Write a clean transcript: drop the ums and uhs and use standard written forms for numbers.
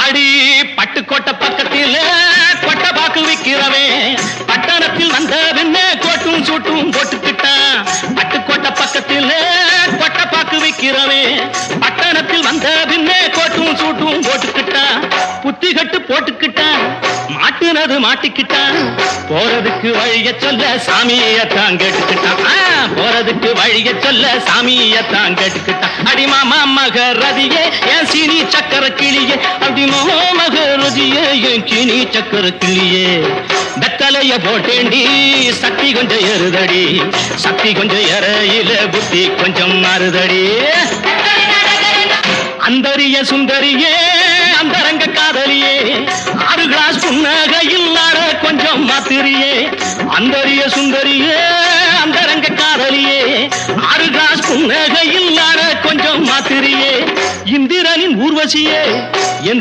அடி பட்டுக்கோட்டை பக்கத்தில் கொட்டை பாக்கு விக்கிறவே பட்டணத்தில் வந்த பின்ன கோட்டும் சூட்டும் போட்டுக்கிட்டான். பட்டுக்கோட்டை பக்கத்தில் கொட்டை பாக்கு விக்கிறவே பட்டணத்தில் வந்த பின்ன கோட்டும் சூட்டும் போட்டுக்கிட்டான். புத்தி கட்டு போட்டுக்கிட்டான், மாட்டுனது மாட்டிக்கிட்டான். போறதுக்கு வழிய சொல்ல சாமியத்தான் கேட்டுக்கிட்டான். போறதுக்கு வழிய சொல்ல சாமியத்தான் கேட்டுக்கிட்டான். அடிமாமா மகரதியே என் சீனி சக்கர கிளியே, அடிமா மகரதியே என் சீனி சக்கர கிளியே. வெத்தலைய போட்டேண்டி சக்தி கொஞ்சம் ஏறுதடி, சக்தி கொஞ்சம் ஏறையில புத்தி கொஞ்சம் மாறுதடி. அந்தரிய சுந்தரியே அந்தரங்க காதலியே, 6 கிளாஸ் புன்னகையில் ஆட கொஞ்சம் மாத்திரியே. அந்தரிய சுந்தரியே அந்தரங்க காதலியே, 6 கிளாஸ் புன்னகையில் ஆட கொஞ்சம் மாத்திரியே. இந்திரனின் ஊர்வசியே என்